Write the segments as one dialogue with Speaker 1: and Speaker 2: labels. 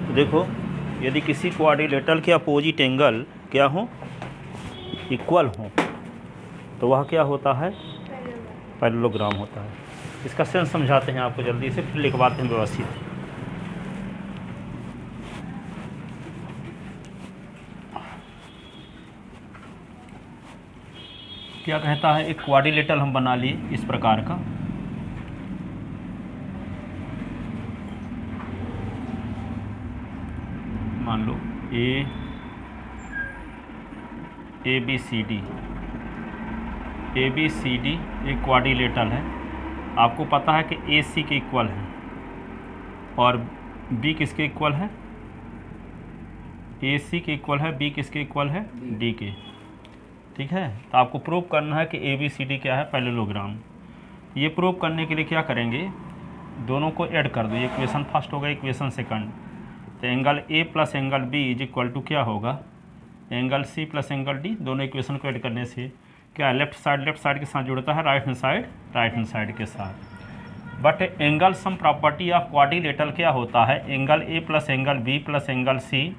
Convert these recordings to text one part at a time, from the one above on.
Speaker 1: तो देखो, यदि किसी क्वाड्रिलेटरल के अपोजिट एंगल क्या हो, इक्वल हो, तो वह क्या होता है, पैरेललोग्राम होता है। इसका सेंस समझाते हैं आपको जल्दी से, फिर लिखवाते हैं व्यवस्थित। क्या कहता है, एक क्वाड्रिलेटरल हम बना लिए इस प्रकार का, मान लो ए बी सी डी एक क्वाड्रिलेटरल है। आपको पता है कि ए सी के इक्वल है और बी किसके इक्वल है, ए सी के इक्वल है, बी किसके इक्वल है, डी के। ठीक है, तो आपको प्रूव करना है कि ए बी सी डी क्या है, पैरेललोग्राम। ये प्रूव करने के लिए क्या करेंगे, दोनों को ऐड कर दो। ये इक्वेशन फर्स्ट होगा, इक्वेशन सेकंड। तो angle A plus angle B is equal to क्या होगा, angle C plus angle D. दोनों इक्वेशन को ऐड करने से क्या, लेफ्ट साइड के साथ जुड़ता है, राइट हैंड साइड के साथ। But angle sum property of quadrilateral क्या होता है, angle A plus angle B plus angle C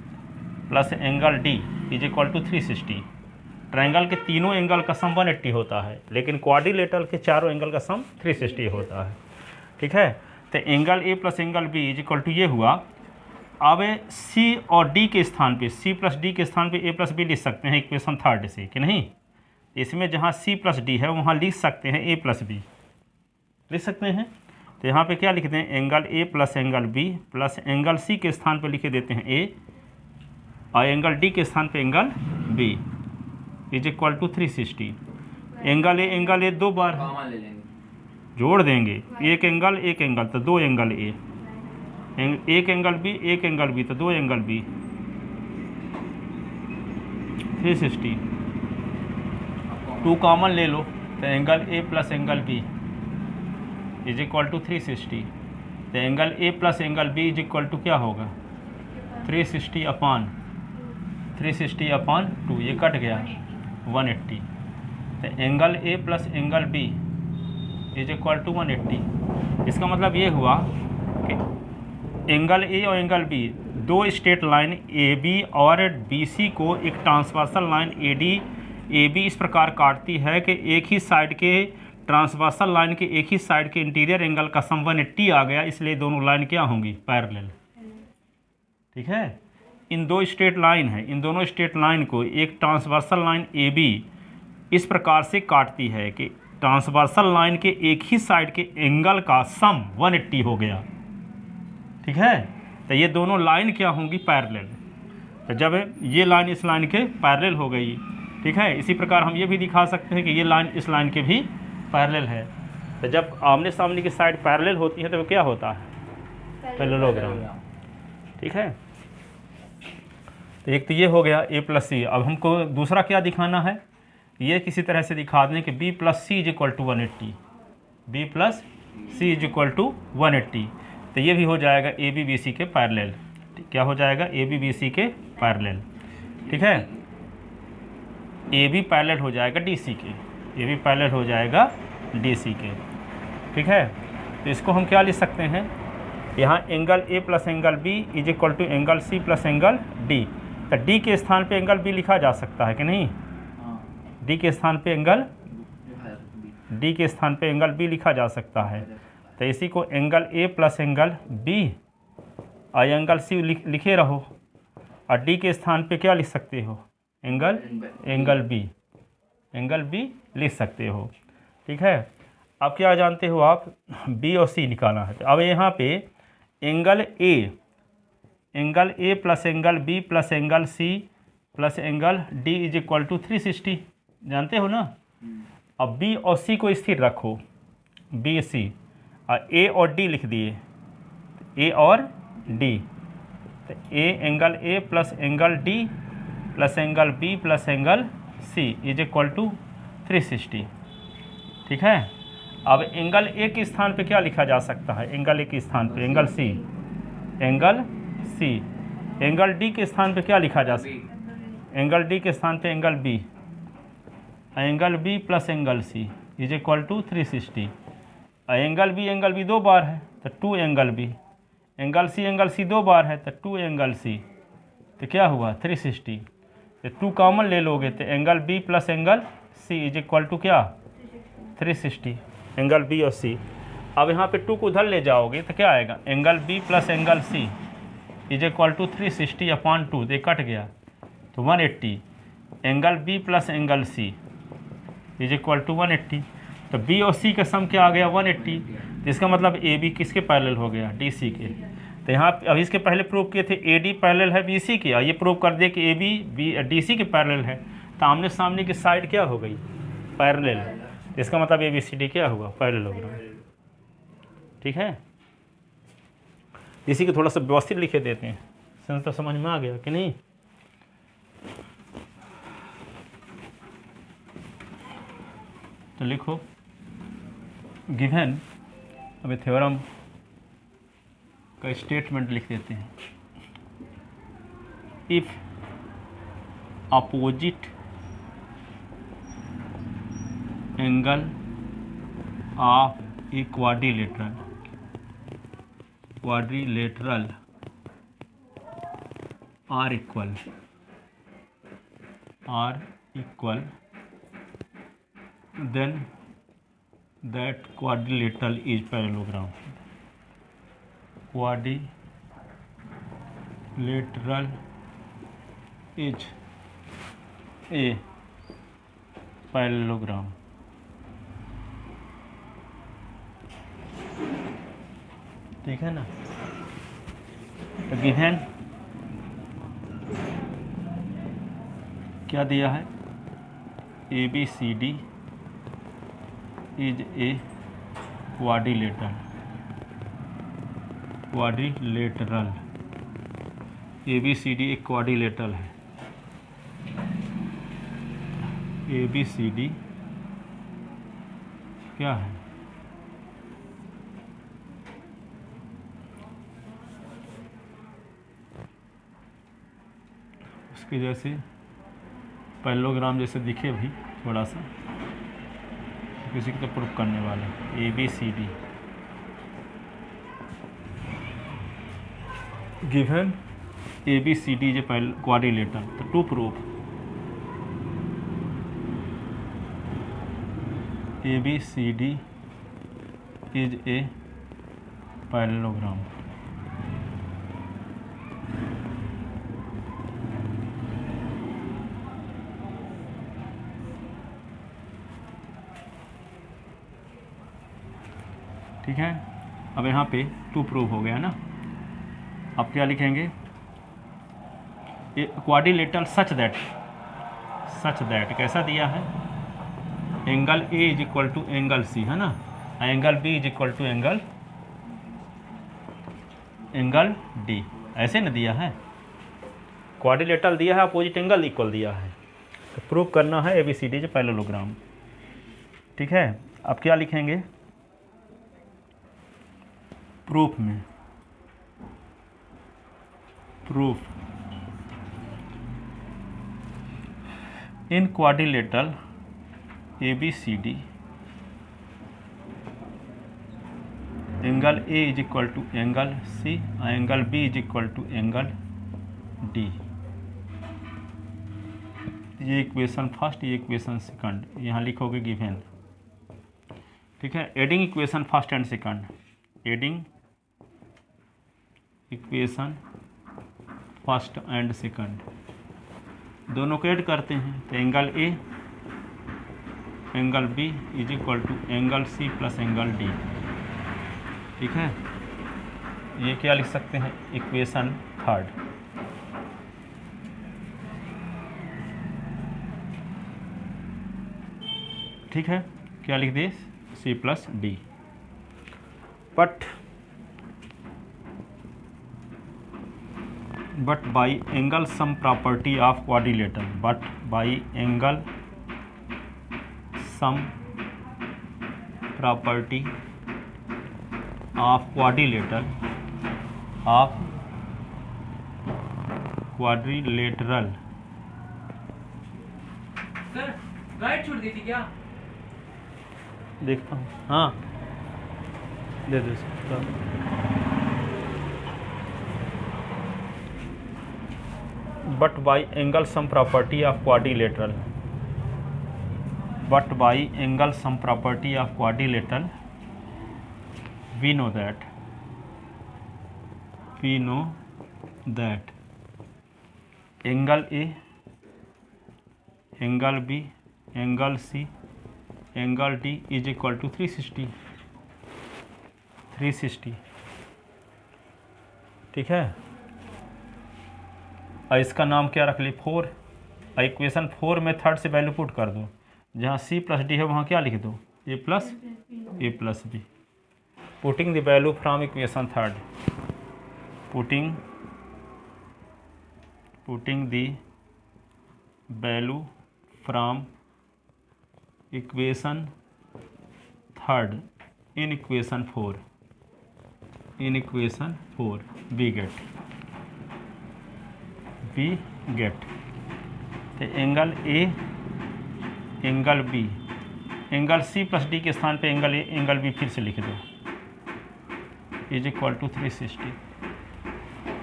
Speaker 1: plus angle D is equal to 360। Triangle के तीनों एंगल का सम 180 होता है, लेकिन क्वाड्रिलेटरल के चारों एंगल का सम 360 होता है। ठीक है, तो angle A plus angle B is equal to ये हुआ। अब सी और डी के स्थान पे, सी प्लस डी के स्थान पे ए प्लस बी लिख सकते हैं इक्वेशन थर्ड से, कि नहीं। इसमें जहाँ सी प्लस डी है वहाँ लिख सकते हैं ए प्लस बी, लिख सकते हैं। तो यहाँ पे क्या लिखते हैं, angle A plus angle B plus angle C के स्थान पे लिखे देते हैं ए और एंगल डी के स्थान पे angle B is equal to 360। Angle A दो बार है, जोड़ देंगे, एक एंगल तो दो एंगल ए, एक एंगल बी तो दो एंगल बी, 360। टू कॉमन ले लो, तो angle A plus angle B is equal to 360। तो angle A plus angle B is equal to क्या होगा, 360 अपॉन 2, ये कट गया 180। तो angle A plus angle B is equal to 180। इसका मतलब ये हुआ कि एंगल ए और एंगल बी, दो स्ट्रेट लाइन ए बी और बी सी को एक ट्रांसवर्सल लाइन ए बी इस प्रकार काटती है कि एक ही साइड के ट्रांसवर्सल लाइन के एक ही साइड के इंटीरियर एंगल का सम 180 आ गया, इसलिए दोनों लाइन क्या होंगी, पैरेलल। ठीक है, इन दो स्ट्रेट लाइन है, इन दोनों स्ट्रेट लाइन को एक ट्रांसवर्सल लाइन ए बी इस प्रकार से काटती है कि ट्रांसवर्सल लाइन के एक ही साइड के एंगल का सम 180 हो गया। ठीक है, तो ये दोनों लाइन क्या होंगी, पैरेलल। तो जब ये लाइन इस लाइन के पैरेलल हो गई, ठीक है, इसी प्रकार हम ये भी दिखा सकते हैं कि ये लाइन इस लाइन के भी पैरेलल है। तो जब आमने सामने की साइड पैरेलल होती है तो क्या होता है, पैरेललोग्राम। ठीक है, तो एक तो ये हो गया ए प्लस सी। अब हमको दूसरा क्या दिखाना है, ये किसी तरह से दिखा दें कि B plus C is equal to 180, B plus C is equal to 180। तो ये भी हो जाएगा ए बी बी सी के पैरेलल। क्या हो जाएगा, ए बी बी सी के पैरेलल। ठीक है, ए बी पैरेलल हो जाएगा डी सी के, ए बी पैरेलल हो जाएगा डी सी के। ठीक है, तो इसको हम क्या लिख सकते हैं, यहाँ angle A plus angle B is equal to angle C plus angle D. तो डी के स्थान पे एंगल बी लिखा जा सकता है कि नहीं, डी के स्थान पे एंगल बी लिखा जा सकता है। तो इसी को angle A plus angle B और एंगल सी लिखे रहो, और डी के स्थान पे क्या लिख सकते हो, एंगल बी लिख सकते हो। ठीक है, अब क्या जानते हो आप, बी और सी निकालना है। तो अब यहाँ पे angle A plus angle B plus angle C plus angle D is equal to 360, जानते हो ना। अब बी और सी को स्थिर रखो, बी सी, और ए और डी लिख दिए, ए और डी। तो angle A plus angle D plus angle B plus angle C is equal to 360। ठीक है, अब एंगल ए के स्थान पे क्या लिखा जा सकता है, एंगल ए के स्थान पे एंगल सी, एंगल डी के स्थान पे क्या लिखा जा सकता है, एंगल डी के स्थान पे angle B plus angle C is equal to 360। Angle B दो बार है तो 2 एंगल बी, एंगल सी 2 बार है तो 2 एंगल सी, तो क्या हुआ 360। तो 2 कॉमन ले लोगे तो angle B plus angle C is equal to क्या 360, एंगल बी और सी। अब यहाँ पे 2 को उधर ले जाओगे तो क्या आएगा, angle B plus angle C is equal to 360 upon 2, तो कट गया तो 180, angle B plus angle C is equal to 180। तो बी और सी का सम क्या आ गया 180, तो इसका मतलब ए बी किसके पैरेलल हो गया, डी सी के। तो यहाँ अभी इसके पहले प्रूव किए थे ए डी पैरेलल है बी सी के, और ये प्रूव कर दिया कि ए बी डी सी के पैरेलल है, तो आमने सामने की साइड क्या हो गई पैरेलल, तो इसका मतलब ए बी सी डी क्या हुआ पैरेलल हो गया। ठीक है, इसी को थोड़ा सा व्यवस्थित लिखे देते हैं, सेंस तो समझ में आ गया कि नहीं। तो लिखो गिवन, अब थ्योरम का स्टेटमेंट लिख देते हैं। If opposite angle of a quadrilateral are equal then that quadrilateral is parallelogram. Quadrilateral is a parallelogram. ठीक है ना। तो गिवन क्या दिया है, A B C D is a quadrilateral, A B C D एक क्वाड्रिलेटरल है, ए बी सी डी क्या है, उसके जैसे पैरेललोग्राम जैसे दिखे भी थोड़ा सा, किसी को तो प्रूफ करने वाला है। A B C D given A B C D जो क्वाड्रिलेटरल, तो to proof A B C D is a parallelogram. ठीक है, अब यहाँ पे टू प्रूव हो गया ना। अब क्या लिखेंगे, क्वाड्रिलेटरल सच दैट कैसा दिया है, angle A is equal to angle C है ना, angle B is equal to angle D, ऐसे ना दिया है। क्वाड्रिलेटरल दिया है, अपोजिट एंगल इक्वल दिया है, तो प्रूव करना है ए बी सी डी जो पैरेललोग्राम। ठीक है, अब क्या लिखेंगे प्रूफ में, proof in quadrilateral A B C D angle A is equal to angle C, angle B is equal to angle D. ये इक्वेशन फर्स्ट, ये इक्वेशन सेकंड, यहाँ लिखोगे गिवन। ठीक है, adding equation first and second, adding equation first and second दोनों को add करते हैं, तो angle A angle B is equal to angle C plus angle D. ठीक है, ये क्या लिख सकते हैं, इक्वेशन थर्ड। ठीक है, क्या लिख दिए, C plus D. but by angle sum property of quadrilateral, but by angle sum property of quadrilateral
Speaker 2: sir guide छोड़ दी थी क्या,
Speaker 1: देखता हूँ, हाँ दे दो। but by angle sum property of quadrilateral, but by angle sum property of quadrilateral, we know that angle A, angle B, angle C, angle D is equal to 360, ठीक है। और इसका नाम क्या रख ली, 4। इक्वेशन 4 में थर्ड से वैल्यू पुट कर दो, जहाँ C प्लस डी है वहाँ क्या लिख दो, A plus B। Putting the value from equation third, putting the value from equation third in equation 4, we get तो angle A, angle B, angle C plus D के स्थान पे एंगल A, एंगल B फिर से लिख दो, is equal to 360।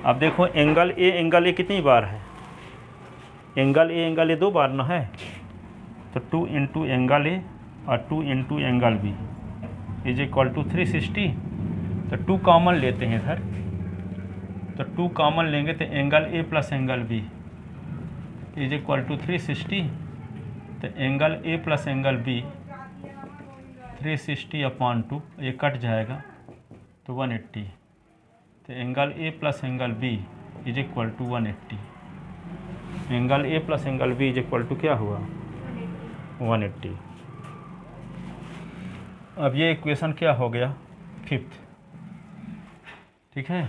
Speaker 1: अब देखो एंगल A कितनी बार है, एंगल A 2 बार ना है, तो 2 इंटू एंगल A और 2 into angle B is equal to 360। तो 2 कॉमन लेते हैं इधर, तो 2 कॉमन लेंगे तो angle A plus angle B is equal to 360। तो angle A plus angle B 360/2, ये कट जाएगा तो 180। तो angle A plus angle B is equal to 180। Angle A plus angle B is equal to क्या हुआ, 180। अब ये इक्वेशन क्या हो गया, 5th, ठीक है।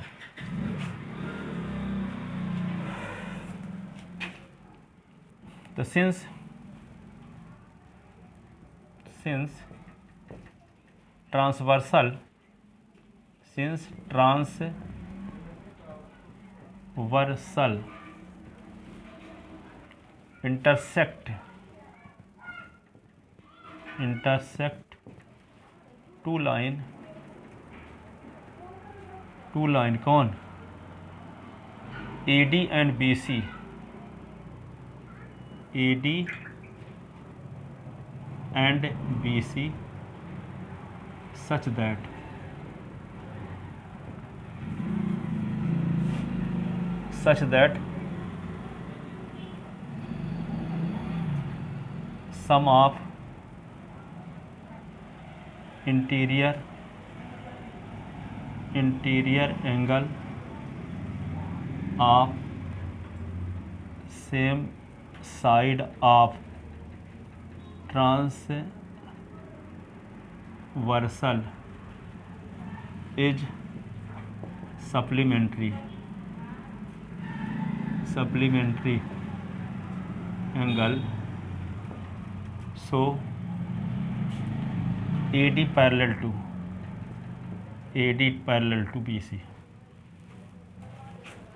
Speaker 1: तो since transversal intersect two line कौन, AD and BC, AD and BC such that sum of interior angle of same side of transversal is supplementary angle, so AD parallel to BC।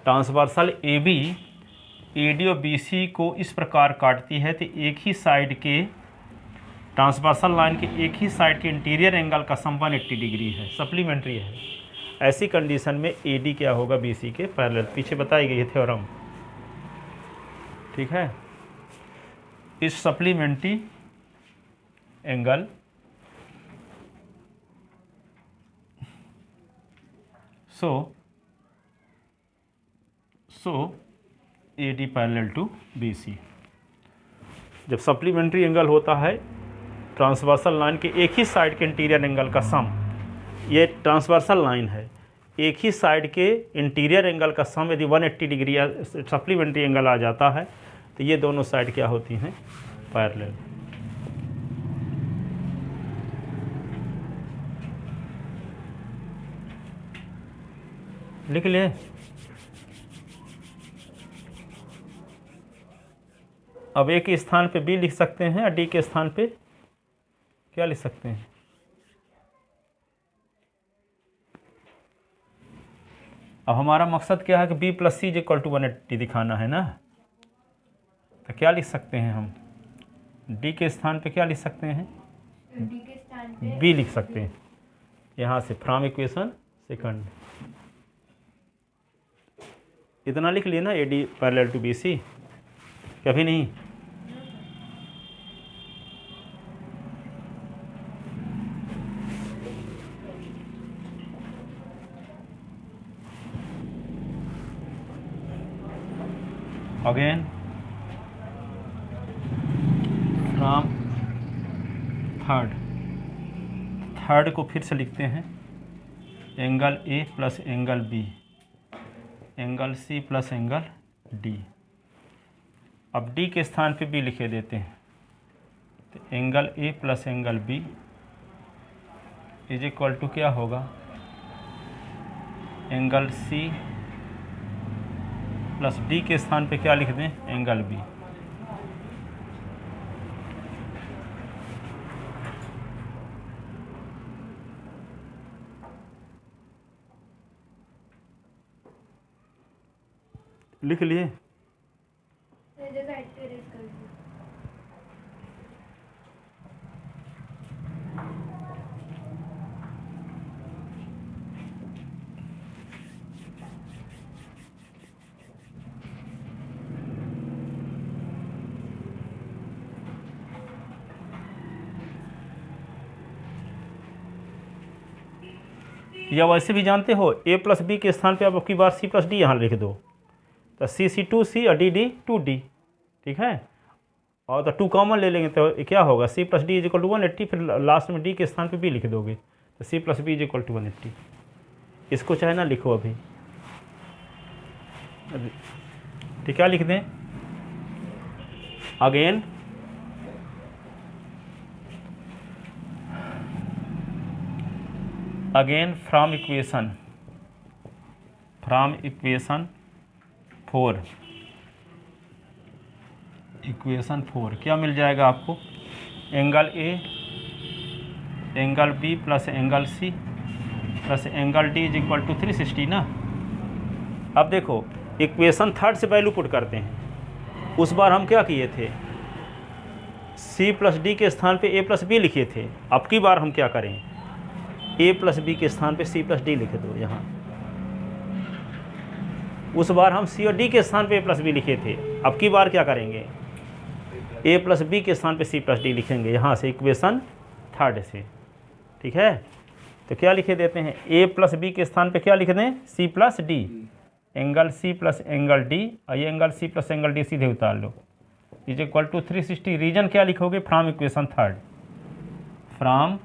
Speaker 1: Transversal AB AD और BC को इस प्रकार काटती है तो एक ही साइड के ट्रांसवर्सल लाइन के एक ही साइड के इंटीरियर एंगल का सम 180 डिग्री है, सप्लीमेंट्री है। ऐसी कंडीशन में AD क्या होगा, BC के पैरेलल, पीछे बताई गई है थ्योरम, ठीक है। इस supplementary angle so AD parallel to BC। जब सप्लीमेंट्री एंगल होता है ट्रांसवर्सल लाइन के एक ही साइड के इंटीरियर एंगल का सम, ये ट्रांसवर्सल लाइन है, एक ही साइड के इंटीरियर एंगल का सम यदि 180 डिग्री सप्लीमेंट्री एंगल आ जाता है तो ये दोनों साइड क्या होती हैं, पैरेलल। लिख ले। अब A के स्थान पे B लिख सकते हैं और D के स्थान पे क्या लिख सकते हैं, अब हमारा मकसद क्या है कि B plus C is equal to 180 दिखाना है ना। तो क्या लिख सकते हैं हम, D के स्थान पे क्या लिख सकते हैं,
Speaker 3: D के स्थान पे
Speaker 1: B लिख सकते हैं यहाँ से फ्रॉम इक्वेशन सेकंड। इतना लिख लिए ना, A D parallel to B C, कभी नहीं? अगेन फ्रॉम थर्ड को फिर से लिखते हैं, angle A plus angle B, angle C plus angle D. अब डी के स्थान पे बी लिखे देते हैं, तो angle A plus angle B is equal to क्या होगा, एंगल सी प्लस डी के स्थान पे क्या लिख दें, एंगल बी। लिख लिए?
Speaker 3: जगह erase कर दो।
Speaker 1: या वैसे भी जानते हो, ए प्लस बी के स्थान पे आप की बार सी प्लस डी यहाँ लिख दो, तो सी टू सी और डी टू डी, ठीक है। और तो टू कॉमन ले लेंगे तो क्या होगा, C plus D is equal to 180, फिर लास्ट में डी के स्थान पे बी लिख दोगे, तो C plus B is equal to 180। इसको चाहे ना लिखो अभी, ठीक, क्या लिख दें, अगेन फ्रॉम इक्वेशन 4, इक्वेशन 4 क्या मिल जाएगा आपको, angle A angle B plus angle C plus angle D is equal to 360 ना। अब देखो इक्वेशन 3 से वैल्यू पुट करते हैं। उस बार हम क्या किए थे, सी प्लस डी के स्थान पे ए प्लस बी लिखे थे। अब की बार हम क्या करें, ए प्लस बी के स्थान पे सी प्लस डी लिख दो यहाँ। उस बार हम सी और डी के स्थान पे ए प्लस बी लिखे थे। अब की बार क्या करेंगे, ए प्लस बी के स्थान पे सी प्लस डी लिखेंगे यहाँ से, इक्वेशन 3 से, ठीक है। तो क्या लिखे देते हैं, ए प्लस बी के स्थान पे क्या लिख दें, C plus D, angle C plus angle D, और ये angle C plus angle D सीधे उतार लो, इज इक्वल टू 360। रीजन क्या लिखोगे, फ्रॉम इक्वेशन 3, फ्रॉम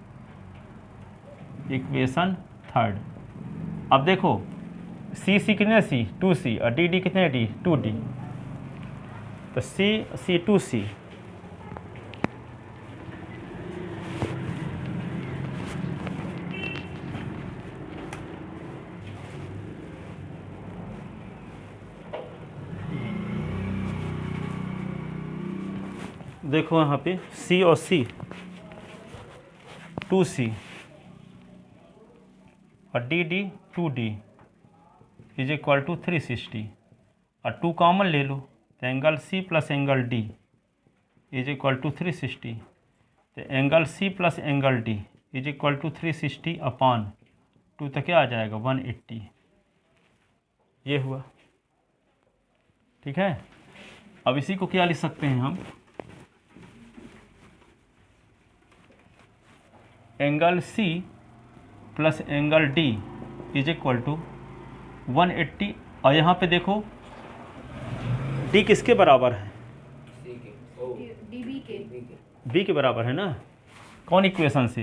Speaker 1: इक्वेशन 3। अब देखो सी कितने सी 2c और डी कितने डी 2d, तो सी 2c, देखो यहाँ पे c और c 2c और D 2d is equal to 360, और 2 कॉमन ले लो, तो angle C plus angle D is equal to 360, तो angle C plus angle D is equal to 360 upon 2, तो क्या आ जाएगा 180, ये हुआ, ठीक है। अब इसी को क्या लिख सकते हैं हम, angle C plus angle D is equal to 180, और यहाँ पे देखो डी किसके बराबर है, बी के बराबर है ना। कौन इक्वेशन से,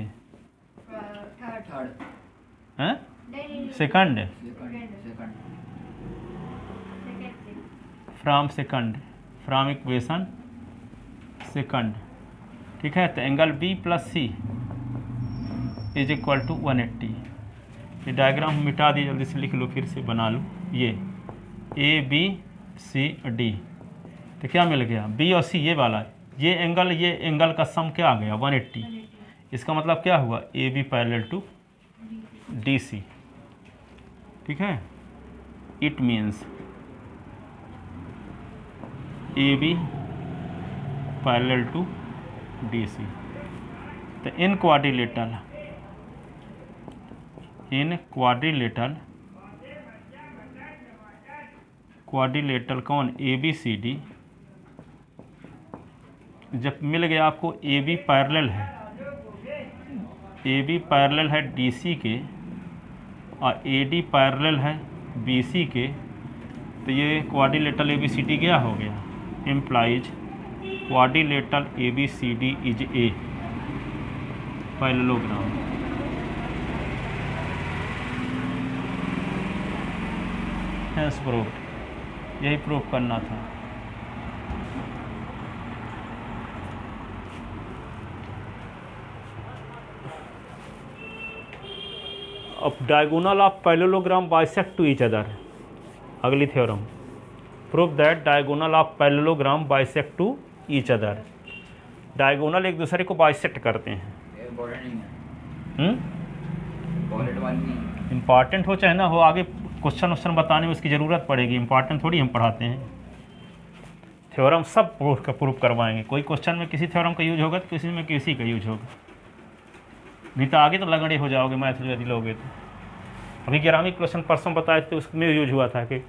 Speaker 1: हैं, सेकंड, फ्रॉम इक्वेशन सेकंड, ठीक है। तो angle B plus C is equal to 180। ये डायग्राम मिटा दी, जल्दी से लिख लो, फिर से बना लो। ये ए बी सी डी, तो क्या मिल गया, बी और सी ये वाला, ये एंगल का सम क्या आ गया 180। इसका मतलब क्या हुआ, A B parallel to D C, ठीक है। It means A B parallel to D C. तो इन क्वाड्रिलेटरल कौन, ए बी सी डी, जब मिल गया आपको ए बी पैरेलल है, ए बी पैरेलल है डी सी के और ए डी पैरेलल है बी सी के, तो ये quadrilateral A B C D क्या हो गया, implies quadrilateral A B C D is a parallelogram. Hence proved, यही प्रूव करना था। अब diagonal of parallelogram bisect to each other, अगली theorem, prove that diagonal of parallelogram bisect to each other. Diagonal एक दूसरे को बाइसेक्ट करते हैं। इम्पॉर्टेंट हो चाहे ना हो, आगे क्वेश्चन बताने में उसकी ज़रूरत पड़ेगी, इंपॉर्टेंट थोड़ी हम पढ़ाते हैं। थ्योरम सब प्रूफ करवाएंगे, कोई क्वेश्चन में किसी थ्योरम का यूज होगा तो किसी में किसी का यूज होगा, नहीं तो आगे तो लगड़े हो जाओगे मैथ यदि लोगे तो। अभी 11वीं क्वेश्चन परसों बताए थे, उसमें यूज हुआ था कि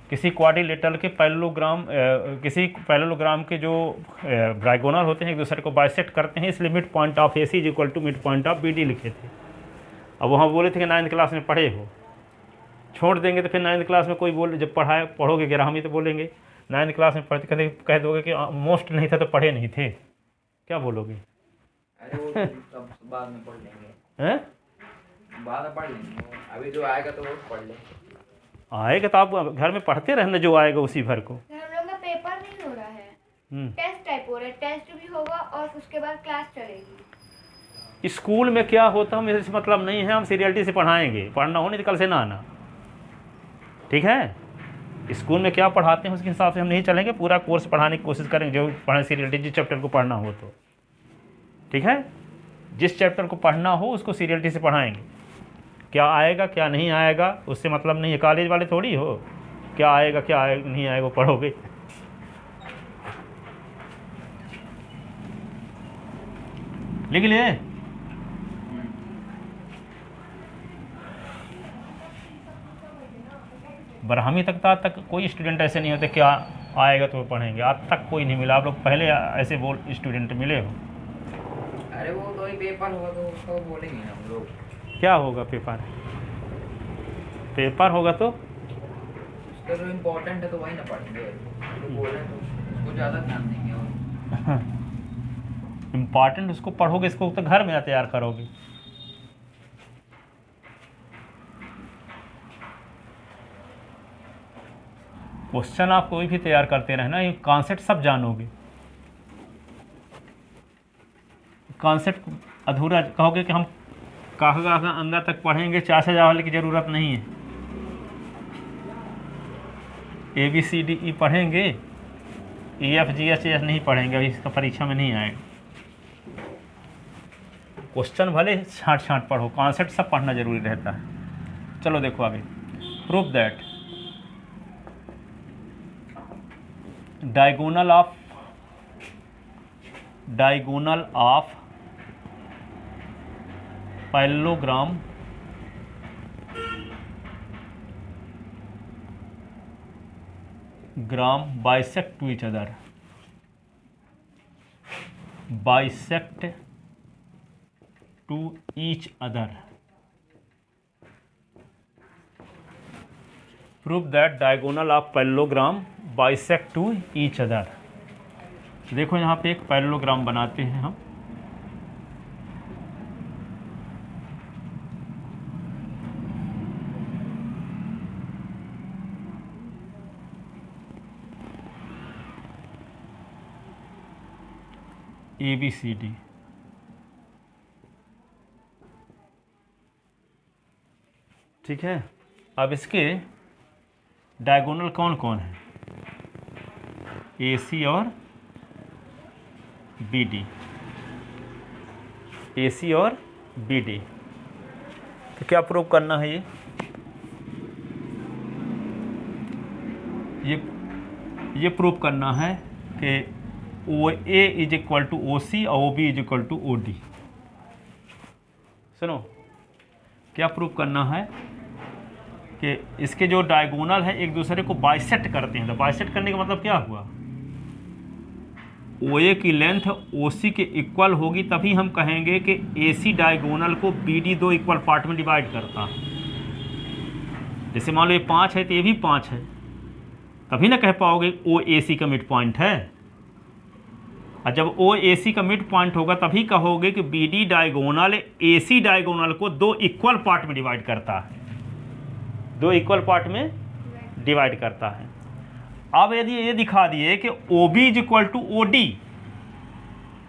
Speaker 1: किसी क्वाड्रिलेटरल के पैरेललोग्राम, किसी पैरेललोग्राम के जो डायगोनल होते हैं एक दूसरे को बाइसेक्ट करते हैं, इसलिए mid point of A C is equal to mid point of B D लिखे थे। अब वहाँ बोले थे कि 9th क्लास में पढ़े हो, छोड़ देंगे तो फिर 9th क्लास में कोई बोल, जब पढ़ोगे 11वीं तो बोलेंगे 9th क्लास में पढ़ते कह दोगे कि मोस्ट नहीं था तो पढ़े नहीं थे, क्या बोलोगे?
Speaker 4: अरे वो तो बाद में पढ़ लेंगे,
Speaker 1: हैं?
Speaker 4: बाद में पढ़ लेंगे, अभी जो आएगा तो वो पढ़ ले।
Speaker 1: आएगा तो आप घर में पढ़ते रहना, जो आएगा उसी भर को।
Speaker 3: हम लोग का पेपर नहीं हो रहा है, टेस्ट टाइप हो रहा है, टेस्ट भी होगा और उसके बाद क्लास चलेगी।
Speaker 1: स्कूल में क्या होता है मेरे से मतलब नहीं है, हम सीरियलिटी से पढ़ाएंगे, पढ़ना हो नहीं तो कल से ना आना, ठीक है? स्कूल में क्या पढ़ाते हैं उसके हिसाब से हम नहीं चलेंगे, पूरा कोर्स पढ़ाने की कोशिश करेंगे, जो पढ़ें सीरियलिटी, जिस चैप्टर को पढ़ना हो तो, ठीक है? जिस चैप्टर को पढ़ना हो उसको सीरियलिटी से पढ़ाएंगे। क्या आएगा क्या नहीं आएगा उससे मतलब नहीं है, कॉलेज वाले थोड़ी हो, क्या आएगा क्या आएगा नहीं आएगा वो पढ़ोगे। लिख लिए? बारहवीं तक था, तक कोई स्टूडेंट ऐसे नहीं होते क्या आएगा तो पढ़ेंगे, आज तक कोई नहीं मिला। आप लोग पहले ऐसे बोल स्टूडेंट मिले हो?
Speaker 4: अरे वो तो ही पेपर होगा तो उसको बोलेंगे ना हम लोग।
Speaker 1: क्या होगा पेपर? पेपर होगा तो
Speaker 4: उसका जो इम्पोर्टेंट है तो वही ना पढ़ेंगे, जो बोल रहे हैं तो उसको ज़्यादा ध्यान देंगे। और
Speaker 1: इम्पॉर्टेंट उसको पढ़ोगे, इसको तो घर में तैयार करोगे। क्वेश्चन आप कोई भी तैयार करते रहना, ये कॉन्सेप्ट सब जानोगे। कॉन्सेप्ट अधूरा कहोगे कि हम कहाँ अंदर तक पढ़ेंगे, 4 से वाले की ज़रूरत नहीं है। ABCDE पढ़ेंगे, EFGHS नहीं पढ़ेंगे, अभी इसका परीक्षा में नहीं आएगा। क्वेश्चन भले छाँट पढ़ो, कॉन्सेप्ट सब पढ़ना जरूरी रहता है। चलो देखो आगे, proof that diagonal of parallelogram bisect to each other, bisect to each other. Prove that diagonal of parallelogram bisect to each other. देखो यहाँ पे एक पैरेललोग्राम बनाते हैं हम, ABCD, ठीक है? अब इसके डायगोनल कौन कौन है? AC और BD, AC और BD। तो क्या प्रूव करना है? ये प्रूव करना है कि OA is equal to OC और OB is equal to OD। सुनो, क्या प्रूव करना है कि इसके जो डायगोनल है एक दूसरे को बाइसेक्ट करते हैं। तो बाइसेक्ट करने का मतलब क्या हुआ, OA की लेंथ OC के इक्वल होगी तभी हम कहेंगे कि AC डायगोनल को BD 2 इक्वल पार्ट में डिवाइड करता है। जैसे मान लो ये 5 है तो ये भी 5 है, तभी ना कह पाओगे OAC का मिड पॉइंट है। और जब OAC का मिड पॉइंट होगा तभी कहोगे कि BD डायगोनल AC डायगोनल को 2 इक्वल पार्ट में डिवाइड करता है, 2 इक्वल पार्ट में डिवाइड करता है। अब यदि ये दिखा दिए कि OB is equal to OD,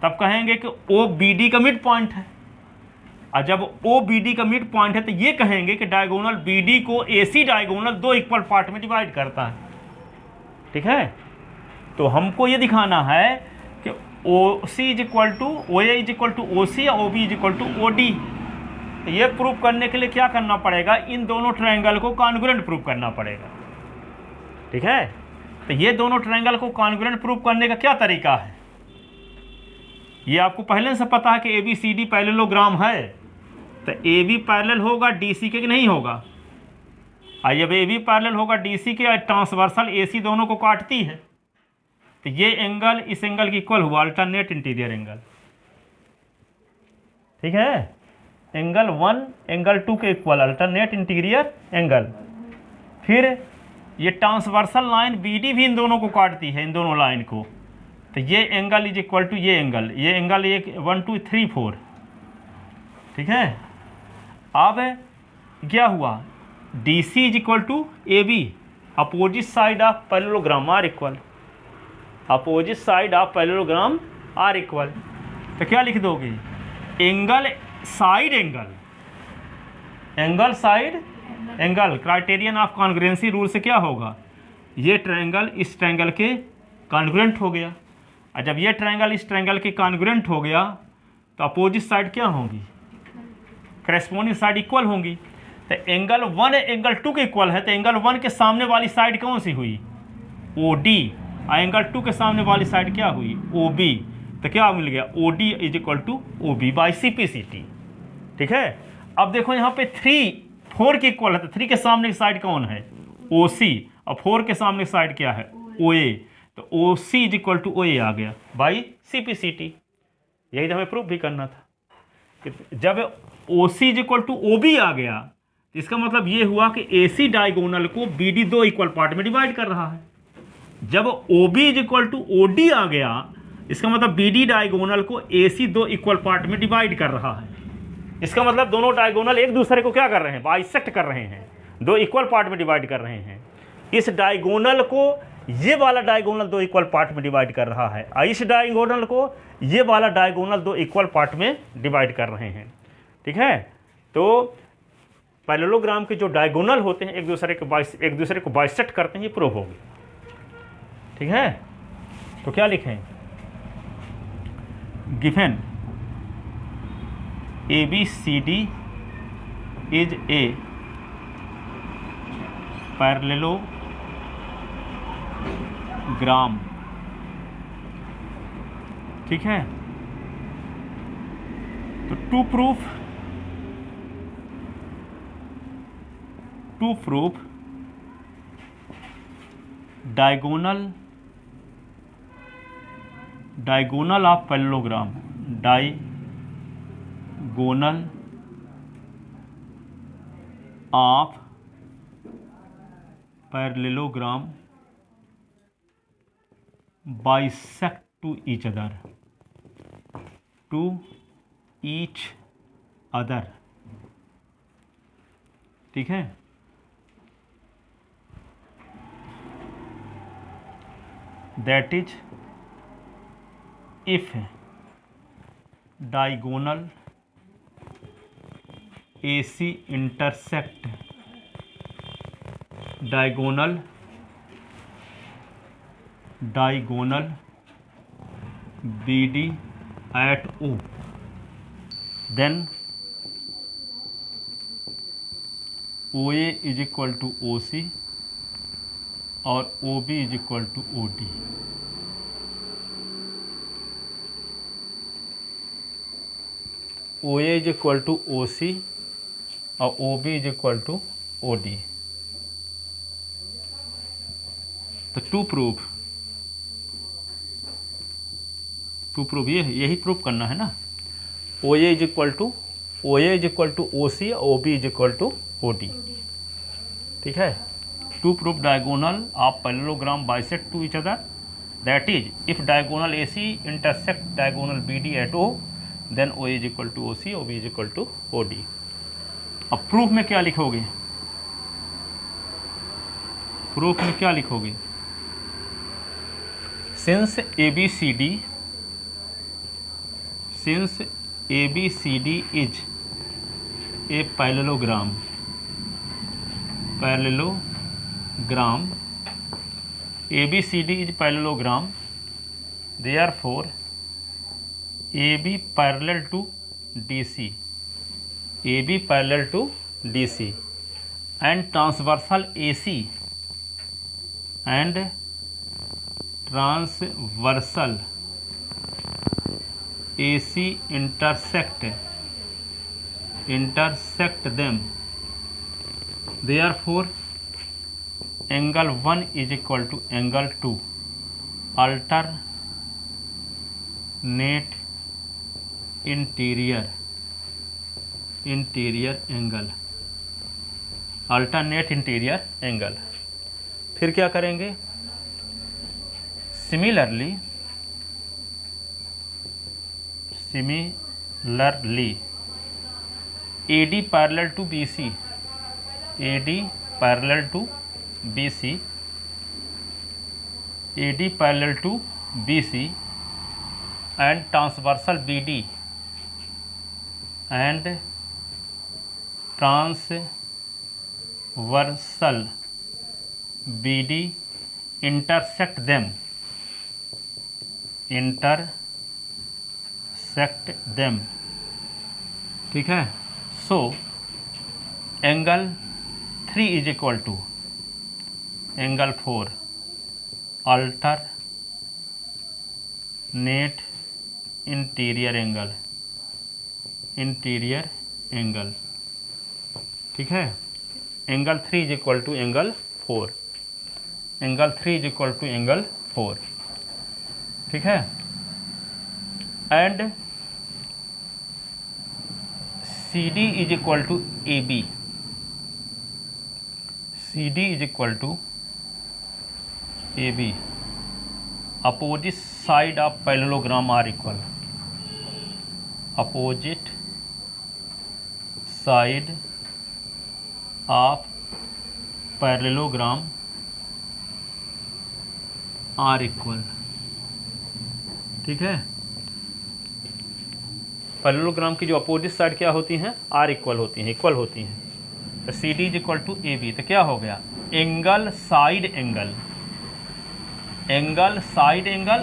Speaker 1: तब कहेंगे कि OBD का मिड पॉइंट है। और जब OBD का मिड पॉइंट है तो ये कहेंगे कि डायगोनल BD को AC डायगोनल 2 इक्वल पार्ट में डिवाइड करता है। ठीक है, तो हमको ये दिखाना है कि OC is equal to OA is equal to OC या OB is equal to OD। तो ये प्रूव करने के लिए क्या करना पड़ेगा, इन दोनों ट्रायंगल को कॉन्ग्रुएंट प्रूव करना पड़ेगा। ठीक है, तो ये दोनों ट्रायंगल को कॉन्ग्रुएंट प्रूव करने का क्या तरीका है, ये आपको पहले से पता है कि ABCD पैरेललोग्राम है। तो AB पैरेलल होगा DC के कि नहीं होगा, और जब AB पैरेलल होगा DC के, ट्रांसवर्सल AC दोनों को काटती है, तो ये एंगल इस एंगल की इक्वल हुआ, अल्टरनेट इंटीरियर एंगल। ठीक है, एंगल 1 एंगल 2 के इक्वल अल्टरनेट इंटीरियर एंगल। फिर ये ट्रांसवर्सल लाइन BD भी इन दोनों को काटती है, इन दोनों लाइन को, तो ये एंगल इज इक्वल टू ये एंगल 1 2 3 4। ठीक है, अब क्या हुआ, DC is equal to AB, opposite side of parallelogram are equal, opposite side of parallelogram are equal. तो क्या लिख दोगे, angle side angle, angle side angle, criterion of congruency rule से क्या होगा, ये ट्रायंगल इस ट्रायंगल के कॉन्ग्रुएंट हो गया। और जब ये ट्रायंगल इस ट्रायंगल के कॉन्ग्रुएंट हो गया तो अपोजिट साइड क्या होंगी, करेस्पॉन्डिंग साइड इक्वल होंगी। तो एंगल 1 एंगल 2 के इक्वल है, तो एंगल 1 के सामने वाली साइड कौन सी हुई, OD, और एंगल 2 के सामने वाली साइड क्या हुई, OB। तो क्या मिल गया, OD is equal to OB by CPCT। ठीक है, अब देखो यहाँ पे 4 के इक्वल है, तो 3 के सामने की साइड कौन है, OC, और 4 के सामने की साइड क्या है, OA। तो OC is equal to OA आ गया बाई CPCT। यही तो हमें प्रूफ भी करना था कि जब OC is equal to OB आ गया, इसका मतलब ये हुआ कि AC डायगोनल को BD 2 इक्वल पार्ट में डिवाइड कर रहा है। जब OB is equal to OD आ गया, इसका मतलब BD डायगोनल को AC 2 इक्वल पार्ट में डिवाइड कर रहा है। इसका मतलब दोनों डायगोनल एक दूसरे को क्या कर रहे हैं, बाइसेक्ट कर रहे हैं, 2 इक्वल पार्ट में डिवाइड कर रहे हैं। इस डायगोनल को ये वाला डायगोनल 2 इक्वल पार्ट में डिवाइड कर रहा है, और इस डायगोनल को ये वाला डायगोनल 2 इक्वल पार्ट में डिवाइड कर रहे हैं। ठीक है, तो पैरेललोग्राम के जो डायगोनल होते हैं एक दूसरे को बाइसेक्ट करते हैं, ये प्रूव होगी। ठीक है, तो क्या लिखें, given ABCD is a parallelogram. ठीक है, तो to proof diagonal of parallelogram, diagonal of parallelogram bisect to each other. ठीक है, that is if diagonal AC intersect diagonal BD at O, then OA is equal to OC और OB is equal to OD। OA is equal to OC और OB is equal to OD। तो to proof यही proof करना है ना। O A is equal to O C, O B is equal to O D. ठीक है, to proof diagonal of parallelogram bisect to each other, that is if diagonal A C intersect diagonal B D at O, then O is equal to O C, O B is equal to O D. अब proof में क्या लिखोगे? Proof में क्या लिखोगे? Since A B C D is a parallelogram ABCD is parallelogram, therefore AB parallel to DC and transversal AC intersect them, therefore angle 1 is equal to angle 2, alternate interior angle। फिर क्या करेंगे? Similarly AD parallel to BC and transversal BD intersect them। ठीक है, so angle 3 is equal to angle 4 alternate interior angle. ठीक है, angle 3 is equal to angle 4, ठीक है। And CD is equal to AB, opposite side of parallelogram are equal, ठीक है। Parallelogram की जो अपोजिट साइड क्या होती हैं? आर इक्वल होती हैं। तो C D is equal to A B, तो क्या हो गया? एंगल साइड एंगल,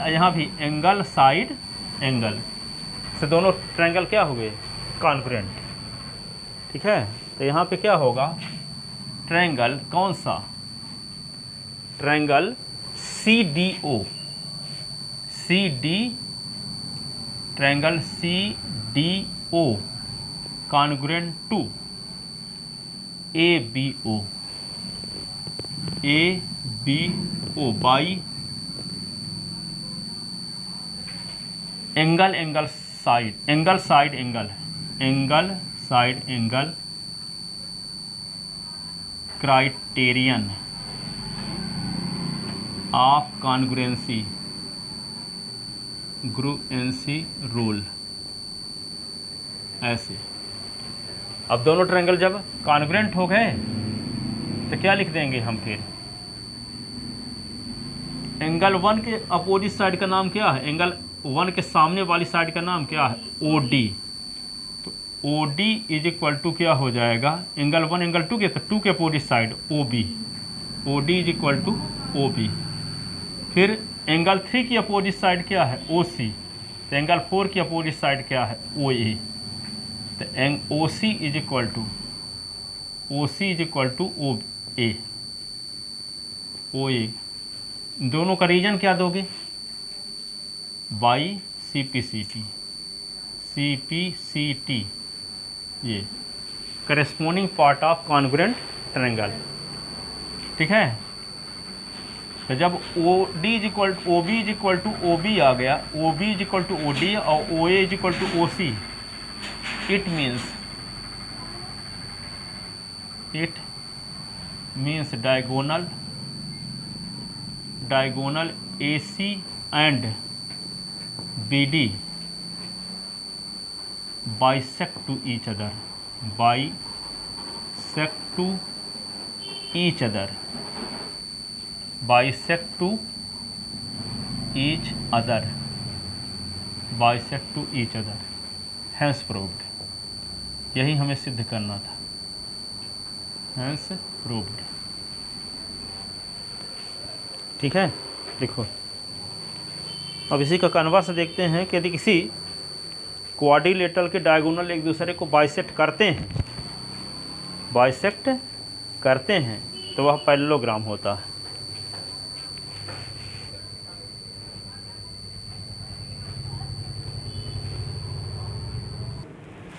Speaker 1: यहाँ भी एंगल साइड एंगल से दोनों ट्रायंगल क्या हो गए? कॉन्ग्रुएंट। ठीक है, तो यहाँ पे क्या होगा? ट्रायंगल कौन सा? Triangle triangle CDO congruent to ABO by angle side angle criterion of congruency rule. ऐसे अब दोनों ट्रायंगल जब कॉन्ग्रुएंट हो गए तो क्या लिख देंगे हम? फिर एंगल 1 के अपोजिट साइड का नाम क्या है? एंगल 1 के सामने वाली साइड का नाम क्या है? OD। तो OD इज इक्वल टू क्या हो जाएगा? एंगल 1 एंगल 2 के, तो 2 के opposite side OD is equal to OB। फिर एंगल 3 की अपोजिट साइड क्या है? OC। तो एंगल 4 की अपोजिट साइड क्या है? OA। तो OC is equal to OA। दोनों का रीजन क्या दोगे? बाई CPCT, ये corresponding part of congruent triangle. ठीक है, तो जब O D is equal to O B is equal to O B आ गया, O B is equal to O D और O A is equal to O C, it means diagonal A C and B D bisect to each other, bisect to each other, bisect to each other, bisect to each other, hence proved. यही हमें सिद्ध करना था, hence proved. ठीक है, देखो अब इसी का कन्वर्स देखते हैं कि यदि किसी क्वाड्रिलेटरल के डायगोनल एक दूसरे को बाइसेक्ट करते हैं तो वह पैरेललोग्राम होता है।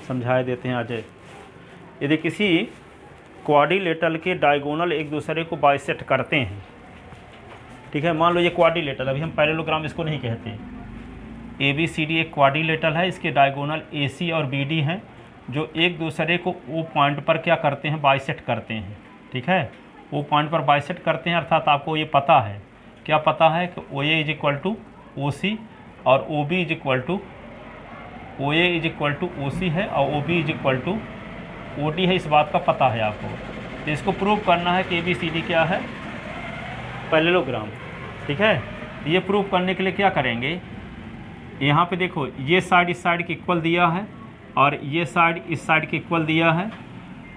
Speaker 1: समझाए देते हैं आज। यदि किसी क्वाड्रिलेटरल के डायगोनल एक दूसरे को बाइसेक्ट करते हैं, ठीक है, मान लो ये क्वाड्रिलेटरल, अभी हम पैरेललोग्राम इसको नहीं कहते, ए बी सी डी एक क्वाड्रिलेटरल है, इसके डायगोनल ए सी और बी डी हैं जो एक दूसरे को ओ पॉइंट पर क्या करते हैं, बाइसेक्ट करते हैं। ठीक है, ओ पॉइंट पर बाइसेक्ट करते हैं, अर्थात आपको ये पता है, क्या पता है कि O A is equal to O C और O B is equal to O A is equal to O C है और O B is equal to O D है, इस बात का पता है आपको। तो इसको प्रूव करना है कि ए बी सी डी क्या है, पैरेललोग्राम। ठीक है, ये प्रूव करने के लिए क्या करेंगे, यहाँ पे देखो ये साइड इस साइड के इक्वल दिया है और ये साइड इस साइड के इक्वल दिया है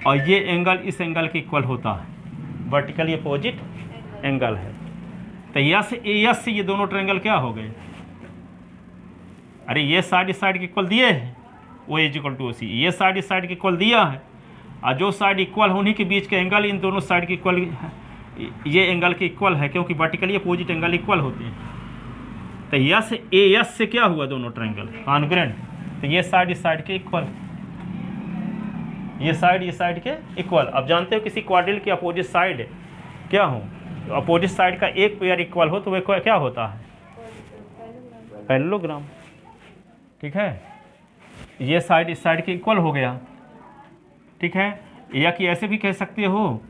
Speaker 1: और ये एंगल इस एंगल के इक्वल होता है, वर्टिकली अपोजिट एंगल है। तो यस से ये दोनों ट्रायंगल क्या हो गए, अरे ये साइड इस साइड के इक्वल दिए हैं, O is equal to O C, ये साइड इस साइड के इक्वल दिया है और जो साइड इक्वल होने के बीच के एंगल इन दोनों साइड के इक्वल, ये एंगल के इक्वल है क्योंकि वर्टिकली अपोजिट एंगल इक्वल होते हैं। तो यस से क्या हुआ, दोनों ट्रायंगल कॉन्ग्रुएंट। तो ये साइड इस साइड के इक्वल, ये साइड के इक्वल। अब जानते हो किसी क्वाड्रिल की अपोजिट साइड क्या हो, तो अपोजिट साइड का एक पेयर इक्वल हो तो वह क्या होता है, पैरेललोग्राम। ठीक है, ये साइड इस साइड के इक्वल हो गया। ठीक है, या कि ऐसे भी कह सकते हो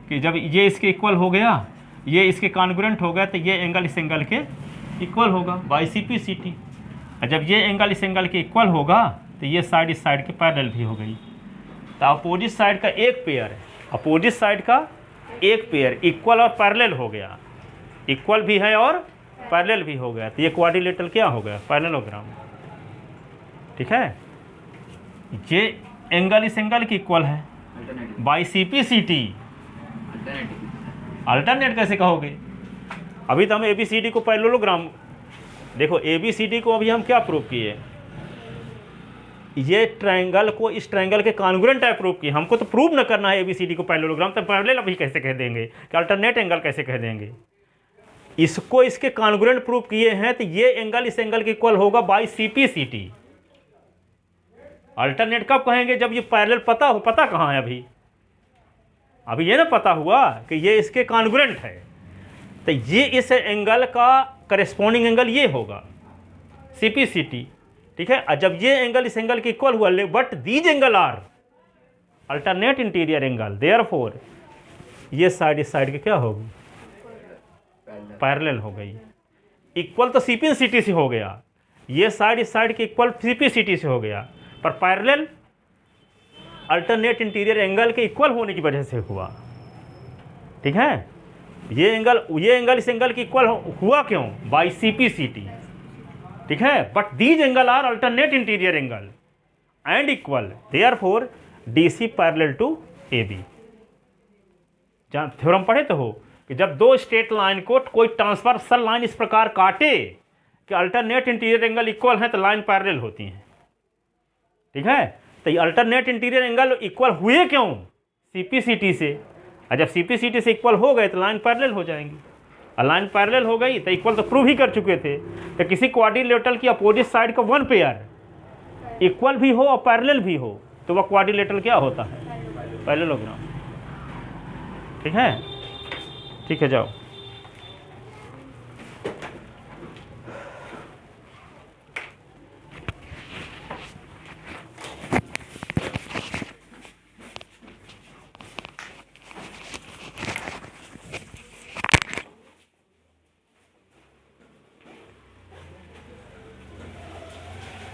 Speaker 1: कि जब ये इसके इक्वल हो गया, ये इसके कॉन्ग्रुएंट हो गया, तो ये एंगल इस एंगल के इक्वल होगा by C P C T. और जब ये एंगल इस एंगल के इक्वल होगा तो ये साइड इस साइड के पैरेलल भी हो गई। तो अपोजिट साइड का एक पेयर है, अपोजिट साइड का एक पेयर इक्वल और पैरेलल हो गया, इक्वल भी है और पैरेलल भी हो गया, तो ये क्वाड्रिलेटरल क्या हो गया, पैरेललोग्राम। ठीक है, ये एंगल इस एंगल के इक्वल है by C P C T. Alternate कैसे कहोगे, अभी तो हम ए बी सी डी को पैरेललोग्राम, देखो ए बी सी डी को अभी हम क्या प्रूव किए, ये ट्रायंगल को इस ट्रायंगल के कॉन्ग्रुएंट है प्रूव किए। हमको तो प्रूव न करना है ए बी सी डी को पैरेललोग्राम, तो पैरेलल अभी कैसे कह देंगे, कि अल्टरनेट एंगल कैसे कह देंगे। इसको इसके कॉन्ग्रुएंट प्रूव किए हैं, तो ये एंगल इस एंगल के इक्वल होगा by C P C T. Alternate कब कहेंगे, जब ये पैरेलल पता हो, पता कहाँ है अभी ये ना पता हुआ कि ये इसके कॉन्ग्रुएंट है, तो ये इस एंगल का करेस्पॉन्डिंग एंगल ये होगा सी पी सी टी। ठीक है, और जब ये एंगल इस एंगल के इक्वल हुआ, but these angle are alternate interior angle, therefore ये साइड इस साइड के क्या होगी, पैरेलल हो गई। इक्वल तो सी पी सी टी से हो गया, ये साइड इस साइड के equal C P C T से हो गया, पर पैरेलल अल्टरनेट इंटीरियर एंगल के इक्वल होने की वजह से हुआ। ठीक है, ये एंगल इस एंगल के इक्वल हुआ क्यों, by C P C T. ठीक है, but these angle are alternate interior angle and equal, therefore D C parallel to A B. जहाँ थ्योरम पढ़े तो हो कि जब दो स्ट्रेट लाइन को कोई ट्रांसवर्सल लाइन इस प्रकार काटे कि अल्टरनेट इंटीरियर एंगल इक्वल है, तो लाइन पैरेलल होती हैं। ठीक है, तो ये अल्टरनेट इंटीरियर एंगल इक्वल हुए क्यों, सी पी सी टी से, और जब सी पी सी टी से इक्वल हो गए तो लाइन पैरेलल हो जाएंगी, और लाइन पैरेलल हो गई तो इक्वल तो प्रूव ही कर चुके थे। तो किसी क्वाड्रिलेटरल की अपोजिट साइड का वन पेयर इक्वल भी हो और पैरेलल भी हो, तो वह क्वाड्रिलेटरल क्या होता है, पैरेललोग्राम। ठीक है, ठीक है, जाओ।